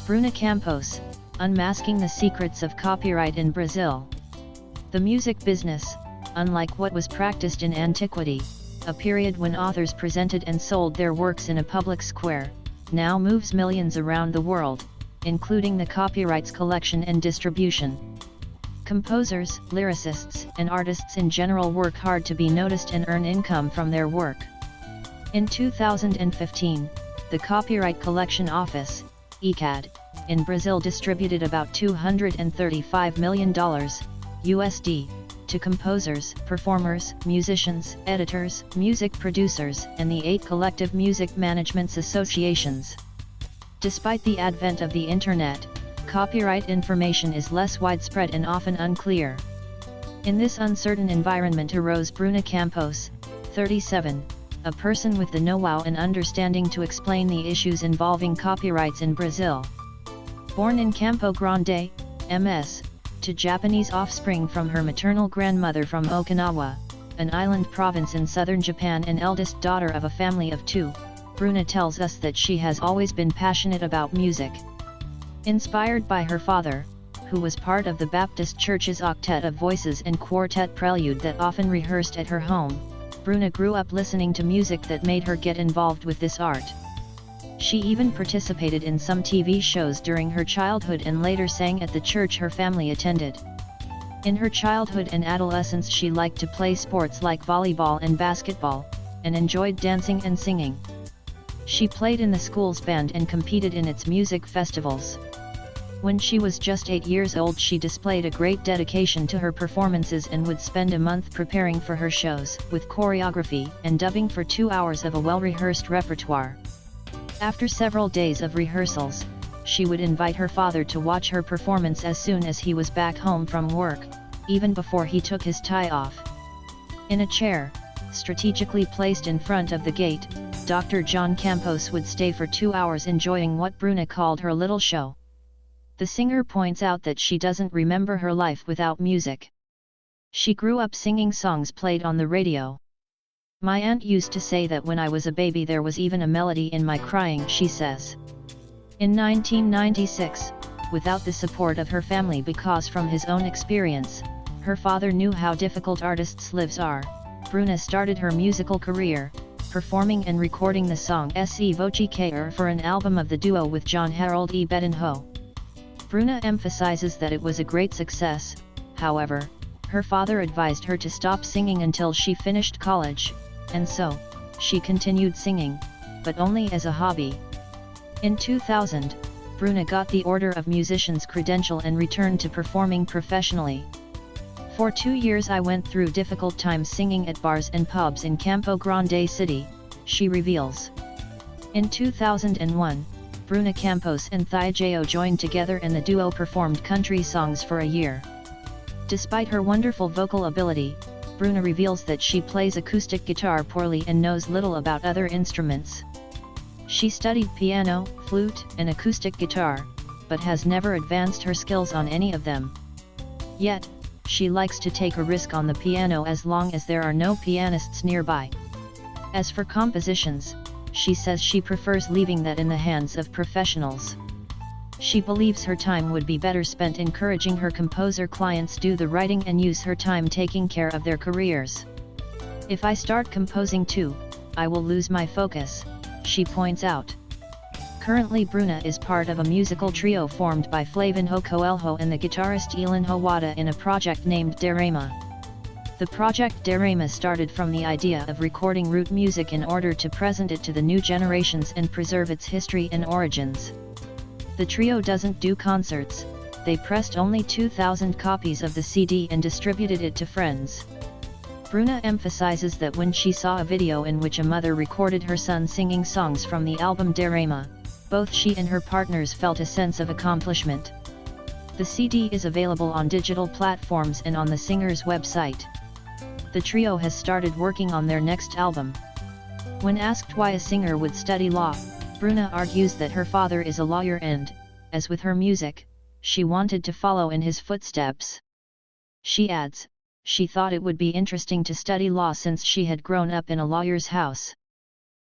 Bruna Campos, Unmasking the Secrets of Copyright in Brazil. The music business, unlike what was practiced in antiquity, a period when authors presented and sold their works in a public square, now moves millions around the world, including the copyrights collection and distribution. Composers, lyricists, and artists in general work hard to be noticed and earn income from their work. In 2015, the Copyright Collection Office, KCEG, in Brazil distributed about $235 million, USD, to composers, performers, musicians, editors, music producers, and the 8 collective music managements associations. Despite the advent of the Internet, copyright information is less widespread and often unclear. In this uncertain environment arose Bruna Campos, 37, a person with the know-how and understanding to explain the issues involving copyrights in Brazil. Born in Campo Grande, MS, to Japanese offspring from her maternal grandmother from Okinawa, an island province in southern Japan and eldest daughter of a family of 2, Bruna tells us that she has always been passionate about music. Inspired by her father, who was part of the Baptist Church's octet of voices and quartet prelude that often rehearsed at her home, Bruna grew up listening to music that made her get involved with this art. She even participated in some TV shows during her childhood and later sang at the church her family attended. In her childhood and adolescence she liked to play sports like volleyball and basketball, and enjoyed dancing and singing. She played in the school's band and competed in its music festivals. When she was just 8 years old she displayed a great dedication to her performances and would spend a month preparing for her shows, with choreography and dubbing for 2 hours of a well-rehearsed repertoire. After several days of rehearsals, she would invite her father to watch her performance as soon as he was back home from work, even before he took his tie off. In a chair, strategically placed in front of the gate, Dr. John Campos would stay for 2 hours enjoying what Bruna called her little show. The singer points out that she doesn't remember her life without music. She grew up singing songs played on the radio. My aunt used to say that when I was a baby there was even a melody in my crying, she says. In 1996, without the support of her family because from his own experience, her father knew how difficult artists' lives are, Bruna started her musical career, performing and recording the song Se Voce Quer for an album of the duo with John Harold E. Bedinho. Bruna emphasizes that it was a great success. However, her father advised her to stop singing until she finished college, and so, she continued singing, but only as a hobby. In 2000, Bruna got the Order of Musicians credential and returned to performing professionally. For 2 years I went through difficult times singing at bars and pubs in Campo Grande City, she reveals. In 2001, Bruna Campos and Thiago joined together and the duo performed country songs for a year. Despite her wonderful vocal ability, Bruna reveals that she plays acoustic guitar poorly and knows little about other instruments. She studied piano, flute, and acoustic guitar, but has never advanced her skills on any of them. Yet, she likes to take a risk on the piano as long as there are no pianists nearby. As for compositions, she says she prefers leaving that in the hands of professionals. She believes her time would be better spent encouraging her composer clients do the writing and use her time taking care of their careers. If I start composing too, I will lose my focus, she points out. Currently Bruna is part of a musical trio formed by Flavinho Coelho and the guitarist Elin Hawada in a project named Derrama. The project Derrama started from the idea of recording root music in order to present it to the new generations and preserve its history and origins. The trio doesn't do concerts, they pressed only 2,000 copies of the CD and distributed it to friends. Bruna emphasizes that when she saw a video in which a mother recorded her son singing songs from the album Derrama, both she and her partners felt a sense of accomplishment. The CD is available on digital platforms and on the singer's website. The trio has started working on their next album. When asked why a singer would study law, Bruna argues that her father is a lawyer and, as with her music, she wanted to follow in his footsteps. She adds, she thought it would be interesting to study law since she had grown up in a lawyer's house.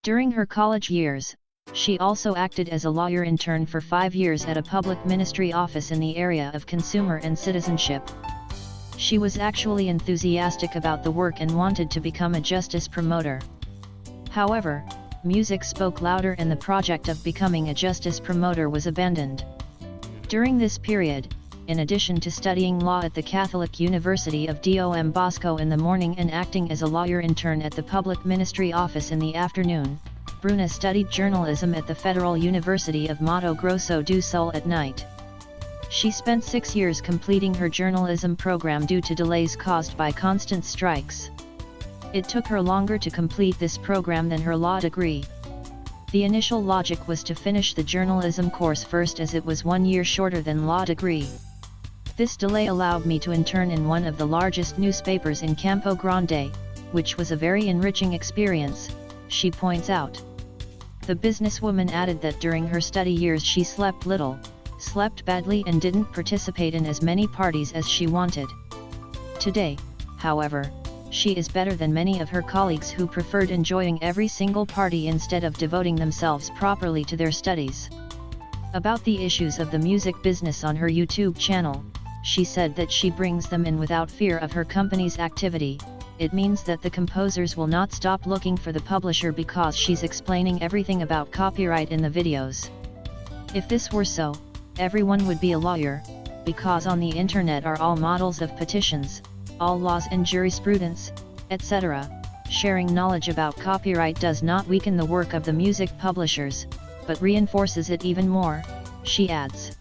During her college years, She also acted as a lawyer intern for 5 years at a public ministry office in the area of consumer and citizenship. She was actually enthusiastic about the work and wanted to become a justice promoter. However, music spoke louder and the project of becoming a justice promoter was abandoned. During this period, in addition to studying law at the Catholic University of Dom Bosco in the morning and acting as a lawyer intern at the public ministry office in the afternoon, Bruna studied journalism at the Federal University of Mato Grosso do Sul at night. She spent 6 years completing her journalism program due to delays caused by constant strikes. It took her longer to complete this program than her law degree. The initial logic was to finish the journalism course first as it was 1 year shorter than law degree. This delay allowed me to intern in one of the largest newspapers in Campo Grande, which was a very enriching experience, she points out. The businesswoman added that during her study years she slept little, slept badly and didn't participate in as many parties as she wanted. Today, however, she is better than many of her colleagues who preferred enjoying every single party instead of devoting themselves properly to their studies. About the issues of the music business on her YouTube channel, she said that she brings them in without fear of her company's activity. It means that the composers will not stop looking for the publisher because she's explaining everything about copyright in the videos. If this were so, everyone would be a lawyer, because on the internet are all models of petitions, all laws and jurisprudence, etc. Sharing knowledge about copyright does not weaken the work of the music publishers, but reinforces it even more, she adds.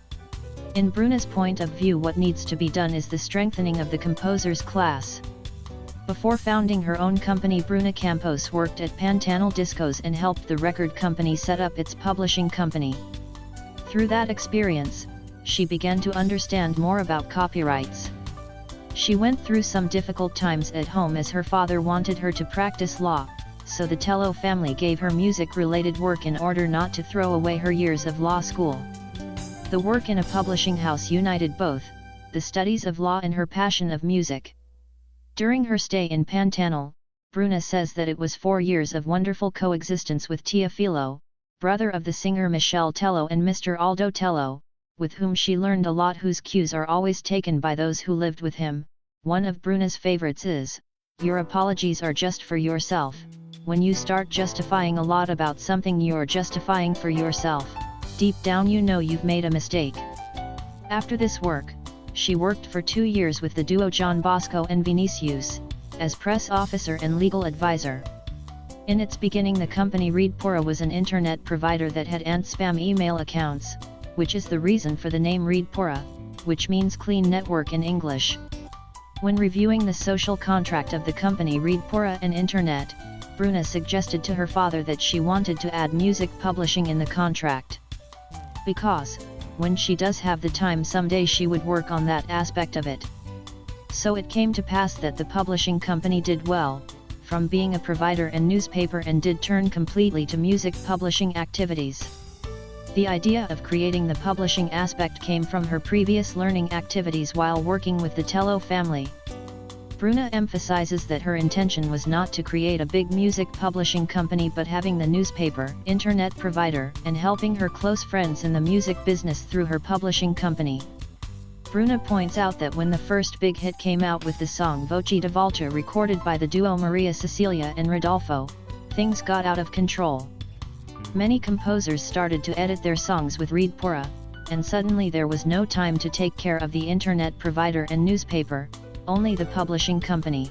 In Bruna's point of view, what needs to be done is the strengthening of the composers class. Before founding her own company, Bruna Campos worked at Pantanal Discos and helped the record company set up its publishing company. Through that experience, she began to understand more about copyrights. She went through some difficult times at home as her father wanted her to practice law, so the Tello family gave her music-related work in order not to throw away her years of law school. The work in a publishing house united both, the studies of law and her passion of music. During her stay in Pantanal, Bruna says that it was 4 years of wonderful coexistence with Teofilo, brother of the singer Michel Tello, and Mr. Aldo Tello, with whom she learned a lot, whose cues are always taken by those who lived with him. One of Bruna's favorites is, "Your apologies are just for yourself. When you start justifying a lot about something, you're justifying for yourself. Deep down you know you've made a mistake." After this work, she worked for 2 years with the duo John Bosco and Vinicius, as press officer and legal advisor. In its beginning, the company Readpora was an internet provider that had anti-spam email accounts, which is the reason for the name Readpora, which means clean network in English. When reviewing the social contract of the company Readpora and Internet, Bruna suggested to her father that she wanted to add music publishing in the contract. Because, when she does have the time someday, she would work on that aspect of it. So it came to pass that the publishing company did well, from being a provider and newspaper, and did turn completely to music publishing activities. The idea of creating the publishing aspect came from her previous learning activities while working with the Tello family. Bruna emphasizes that her intention was not to create a big music publishing company, but having the newspaper, internet provider, and helping her close friends in the music business through her publishing company. Bruna points out that when the first big hit came out with the song Voce di Volta, recorded by the duo Maria Cecilia and Rodolfo, things got out of control. Many composers started to edit their songs with Readpora, and suddenly there was no time to take care of the internet provider and newspaper, only the publishing company.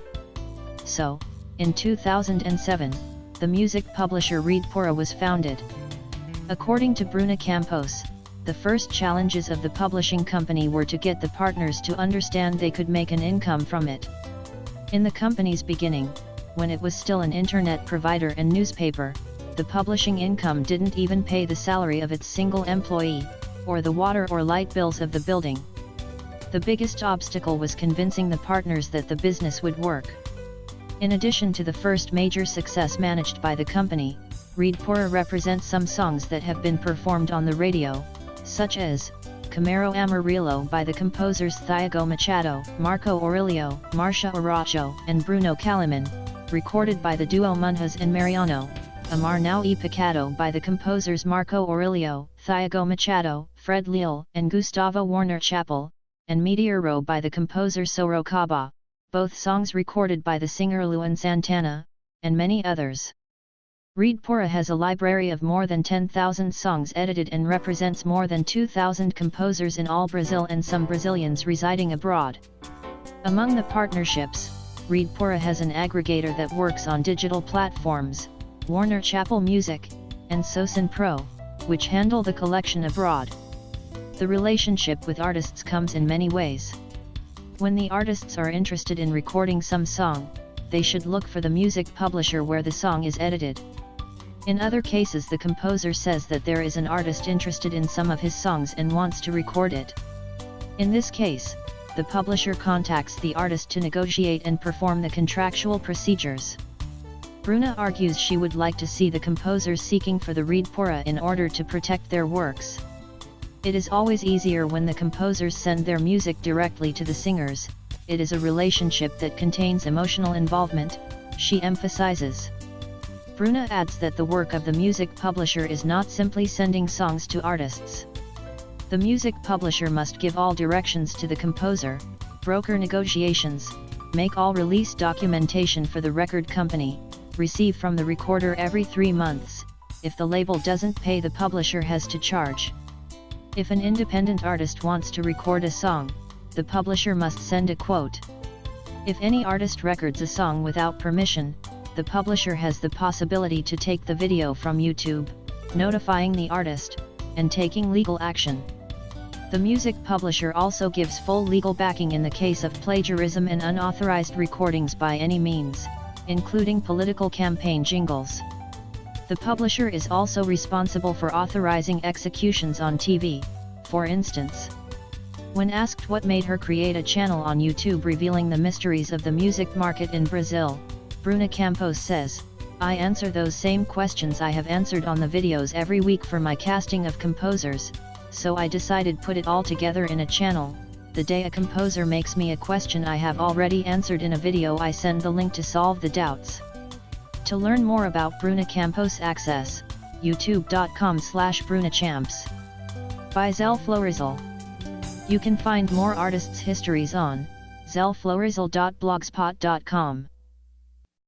So, in 2007, the music publisher Readpora was founded. According to Bruna Campos, the first challenges of the publishing company were to get the partners to understand they could make an income from it. In the company's beginning, when it was still an internet provider and newspaper, the publishing income didn't even pay the salary of its single employee, or the water or light bills of the building. The biggest obstacle was convincing the partners that the business would work. In addition to the first major success managed by the company, Readpora represents some songs that have been performed on the radio, such as Camaro Amarillo by the composers Thiago Machado, Marco Aurelio, Marcia Araújo, and Bruno Caliman, recorded by the duo Munhoz and Mariano, Amar Não e Pecado by the composers Marco Aurelio, Thiago Machado, Fred Leal, and Gustavo Werner Chappell, and Meteoro by the composer Sorocaba, both songs recorded by the singer Luan Santana, and many others. Rede Porra has a library of more than 10,000 songs edited and represents more than 2,000 composers in all Brazil and some Brazilians residing abroad. Among the partnerships, Rede Porra has an aggregator that works on digital platforms, Warner Chappell Music, and Sosin Pro, which handle the collection abroad. The relationship with artists comes in many ways. When the artists are interested in recording some song, they should look for the music publisher where the song is edited. In other cases, the composer says that there is an artist interested in some of his songs and wants to record it. In this case, the publisher contacts the artist to negotiate and perform the contractual procedures. Bruna argues she would like to see the composers seeking for the Rede Porra in order to protect their works. It is always easier when the composers send their music directly to the singers. It is a relationship that contains emotional involvement, she emphasizes. Bruna adds that the work of the music publisher is not simply sending songs to artists. The music publisher must give all directions to the composer, broker negotiations, make all release documentation for the record company, receive from the recorder every 3 months. If the label doesn't pay, the publisher has to charge. If an independent artist wants to record a song, the publisher must send a quote. If any artist records a song without permission, the publisher has the possibility to take the video from YouTube, notifying the artist, and taking legal action. The music publisher also gives full legal backing in the case of plagiarism and unauthorized recordings by any means, including political campaign jingles. The publisher is also responsible for authorizing executions on TV, for instance. When asked what made her create a channel on YouTube revealing the mysteries of the music market in Brazil, Bruna Campos says, "I answer those same questions I have answered on the videos every week for my casting of composers, so I decided put it all together in a channel. The day a composer makes me a question I have already answered in a video, I send the link to solve the doubts." To learn more about Bruna Campos, access youtube.com/brunachamps. By Zel Florizel. You can find more artists' histories on zelflorizel.blogspot.com.